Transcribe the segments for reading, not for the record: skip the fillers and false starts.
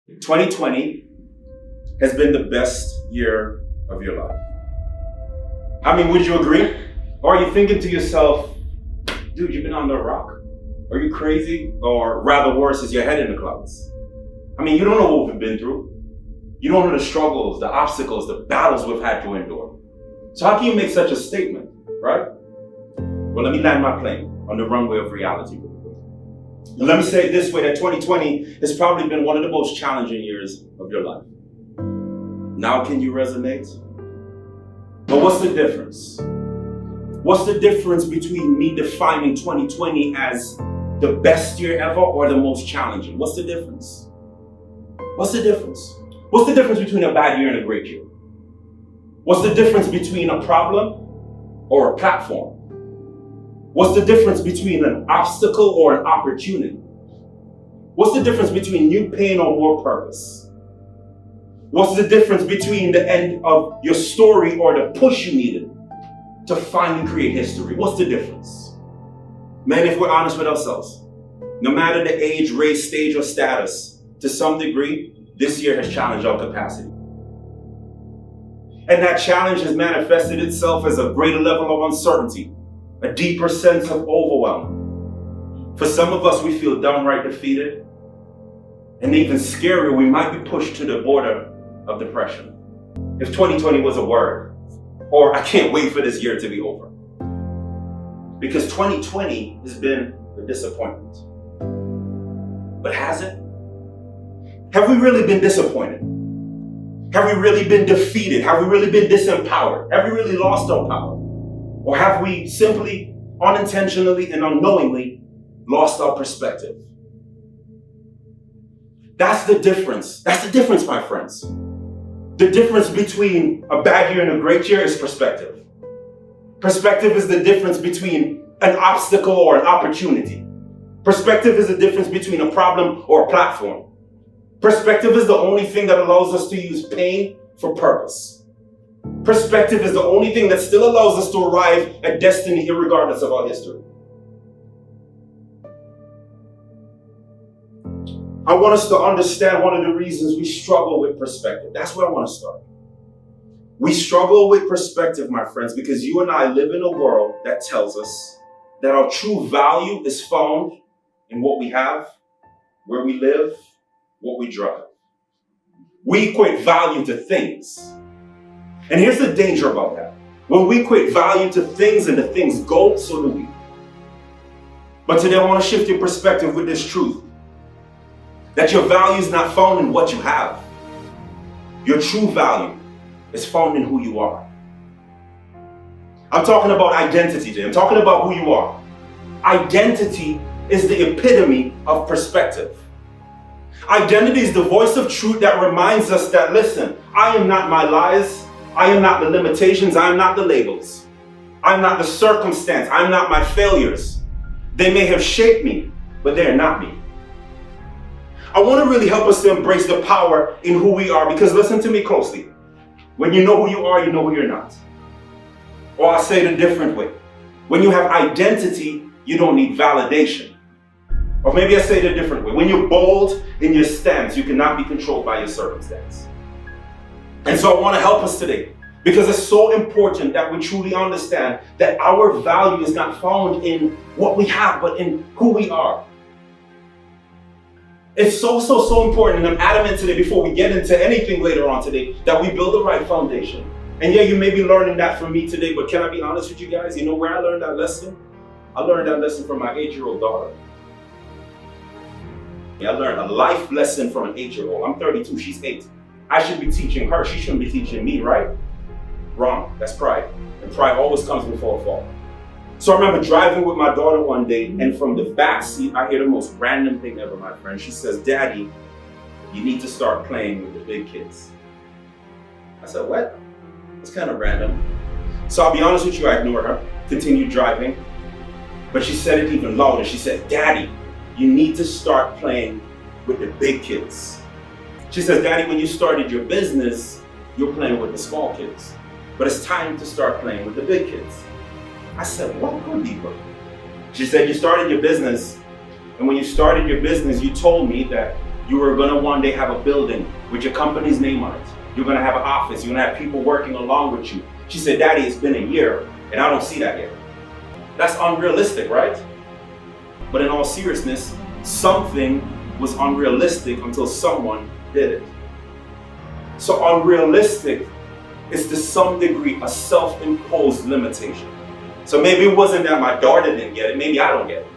2020 has been the best year of your life. I mean, would you agree? Or are you thinking to yourself, dude, you've been under a rock? Are you crazy? Or rather worse, is your head in the clouds? I mean, you don't know what we've been through. You don't know the struggles, the obstacles, the battles we've had to endure. So how can you make such a statement, right? Well, let me land my plane on the runway of reality. And let me say it this way, that 2020 has probably been one of the most challenging years of your life. Now can you resonate? But what's the difference? What's the difference between me defining 2020 as the best year ever or the most challenging? What's the difference? What's the difference? What's the difference between a bad year and a great year? What's the difference between a problem or a platform? What's the difference between an obstacle or an opportunity? What's the difference between new pain or more purpose? What's the difference between the end of your story or the push you needed to finally create history? What's the difference? Man, if we're honest with ourselves, no matter the age, race, stage, or status, to some degree, this year has challenged our capacity. And that challenge has manifested itself as a greater level of uncertainty, a deeper sense of overwhelm. For some of us, we feel downright defeated. And even scarier, we might be pushed to the border of depression. If 2020 was a word, or I can't wait for this year to be over. Because 2020 has been a disappointment. But has it? Have we really been disappointed? Have we really been defeated? Have we really been disempowered? Have we really lost our power? Or have we simply, unintentionally and unknowingly lost our perspective? That's the difference. That's the difference, my friends. The difference between a bad year and a great year is perspective. Perspective is the difference between an obstacle or an opportunity. Perspective is the difference between a problem or a platform. Perspective is the only thing that allows us to use pain for purpose. Perspective is the only thing that still allows us to arrive at destiny irregardless of our history. I want us to understand one of the reasons we struggle with perspective. That's where I want to start. We struggle with perspective, my friends, because you and I live in a world that tells us that our true value is found in what we have, where we live, what we drive. We equate value to things. And here's the danger about that. When we equate value to things and the things go, so do we. But today I want to shift your perspective with this truth. That your value is not found in what you have. Your true value is found in who you are. I'm talking about identity today. I'm talking about who you are. Identity is the epitome of perspective. Identity is the voice of truth that reminds us that, listen, I am not my lies. I am not the limitations. I am not the labels. I'm not the circumstance. I'm not my failures. They may have shaped me, but they are not me. I want to really help us to embrace the power in who we are, because listen to me closely. When you know who you are, you know who you're not. Or I'll say it a different way. When you have identity, you don't need validation. Or maybe I say it a different way. When you're bold in your stance, you cannot be controlled by your circumstance. And so I want to help us today, because it's so important that we truly understand that our value is not found in what we have, but in who we are. It's so important, and I'm adamant today before we get into anything later on today, that we build the right foundation. And yeah, you may be learning that from me today, but can I be honest with you guys? You know where I learned that lesson? I learned that lesson from my 8-year-old daughter. I learned a life lesson from an 8-year-old. I'm 32, she's 8. I should be teaching her, she shouldn't be teaching me, right? Wrong, that's pride. And pride always comes before a fall. So I remember driving with my daughter one day, and from the back seat, I hear the most random thing ever, my friend. She says, "Daddy, you need to start playing with the big kids." I said, "What?" It's kind of random. So I'll be honest with you, I ignored her, continued driving. But she said it even louder. She said, "Daddy, you need to start playing with the big kids." She says, "Daddy, when you started your business, you're playing with the small kids. But it's time to start playing with the big kids." I said, "What could be good?" She said, "You started your business, and when you started your business, you told me that You are gonna one day have a building with your company's name on it. You're gonna have an office, you're gonna have people working along with you. She said, Daddy, it's been a year and I don't see that yet. That's unrealistic, right? But in all seriousness, something was unrealistic until someone did it. So unrealistic is to some degree a self-imposed limitation. So maybe it wasn't that my daughter didn't get it, maybe I don't get it.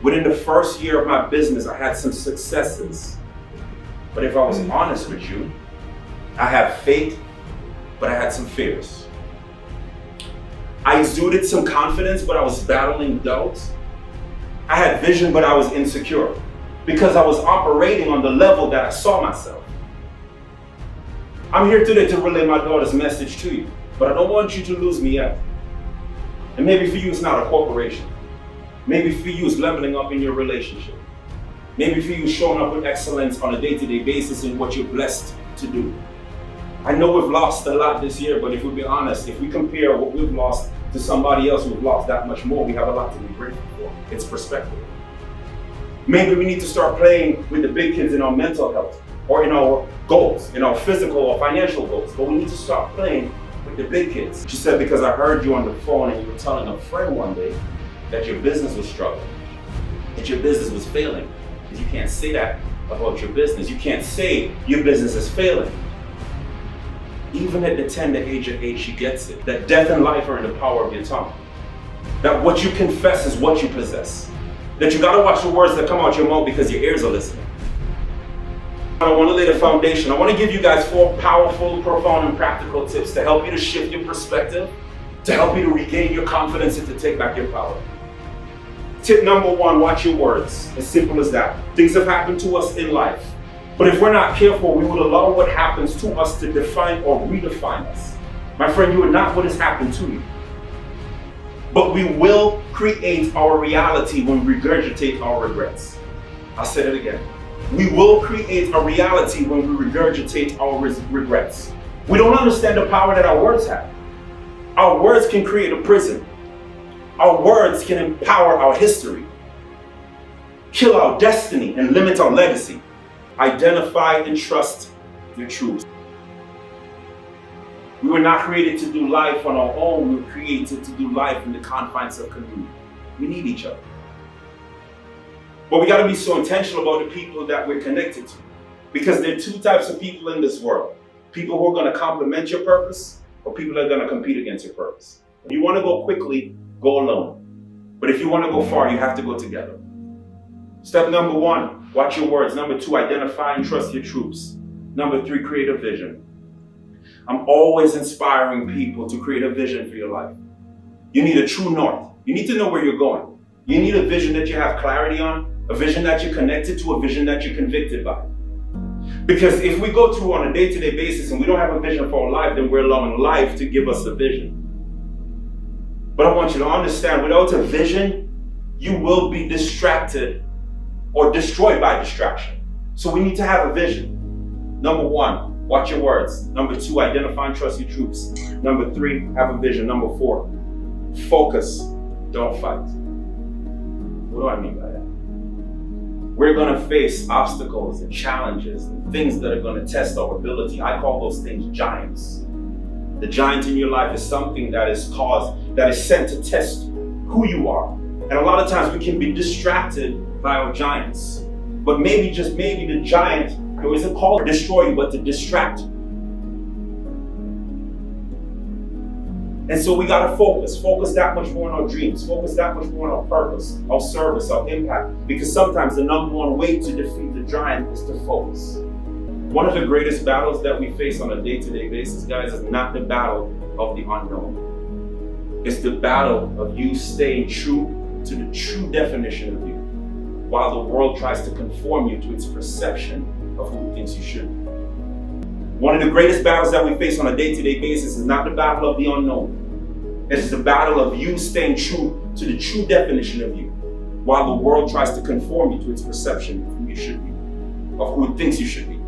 Within the first year of my business, I had some successes. But if I was honest with you, I have faith, but I had some fears. I exuded some confidence, but I was battling doubt. I had vision, but I was insecure because I was operating on the level that I saw myself. I'm here today to relay my daughter's message to you, but I don't want you to lose me yet. And maybe for you, it's not a corporation. Maybe for you, it's leveling up in your relationship. Maybe for you, showing up with excellence on a day-to-day basis in what you're blessed to do. I know we've lost a lot this year, but if we'll be honest, if we compare what we've lost to somebody else who've lost that much more, we have a lot to be grateful for. It's perspective. Maybe we need to start playing with the big kids in our mental health or in our goals, in our physical or financial goals, but we need to start playing with the big kids. She said, because I heard you on the phone and you were telling a friend one day that your business was struggling, that your business was failing. You can't say that about your business. You can't say your business is failing. Even at the tender age of 8, she gets it. That death and life are in the power of your tongue. That what you confess is what you possess. That you gotta watch the words that come out your mouth because your ears are listening. I want to lay the foundation. I want to give you guys 4 powerful, profound, and practical tips to help you to shift your perspective, to help you to regain your confidence and to take back your power. Tip number 1, watch your words. As simple as that. Things have happened to us in life. But if we're not careful, we will allow what happens to us to define or redefine us. My friend, you are not what has happened to you. But we will create our reality when we regurgitate our regrets. I'll say that again. We will create a reality when we regurgitate our regrets. We don't understand the power that our words have. Our words can create a prison. Our words can empower our history, kill our destiny, and limit our legacy. Identify and trust your truth. We were not created to do life on our own. We were created to do life in the confines of community. We need each other. But we got to be so intentional about the people that we're connected to. Because there are 2 types of people in this world. People who are going to complement your purpose, or people that are going to compete against your purpose. If you want to go quickly, go alone. But if you want to go far, you have to go together. Step number 1, watch your words. Number 2, identify and trust your troops. Number 3, create a vision. I'm always inspiring people to create a vision for your life. You need a true north. You need to know where you're going. You need a vision that you have clarity on, a vision that you're connected to, a vision that you're convicted by. Because if we go through on a day-to-day basis and we don't have a vision for our life, then we're allowing life to give us a vision. But I want you to understand, without a vision, you will be distracted or destroyed by distraction. So we need to have a vision. Number 1, watch your words. Number 2, identify and trust your troops. Number 3, have a vision. Number 4, focus, don't fight. What do I mean by that? We're gonna face obstacles and challenges and things that are gonna test our ability. I call those things giants. The giant in your life is something that is sent to test who you are. And a lot of times we can be distracted by our giants. But maybe, just maybe, the giant isn't called to destroy you, but to distract you. And so we gotta focus that much more on our dreams, focus that much more on our purpose, our service, our impact. Because sometimes the number 1 way to defeat the giant is to focus. One of the greatest battles that we face on a day-to-day basis, guys, is not the battle of the unknown. It's the battle of you staying true to the true definition of you, while the world tries to conform you to its perception of who it thinks you should be. One of the greatest battles that we face on a day-to-day basis is not the battle of the unknown. It's the battle of you staying true to the true definition of you, while the world tries to conform you to its perception of who you should be, of who it thinks you should be.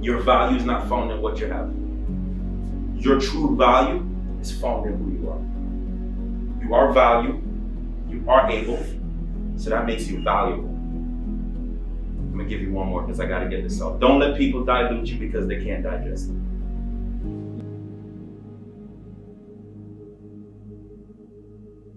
Your value is not found in what you have. Your true value is found in who you are. You are valued, you are able, so that makes you valuable. I'm me give you one more because I got to get this off. Don't let people dilute you because they can't digest it.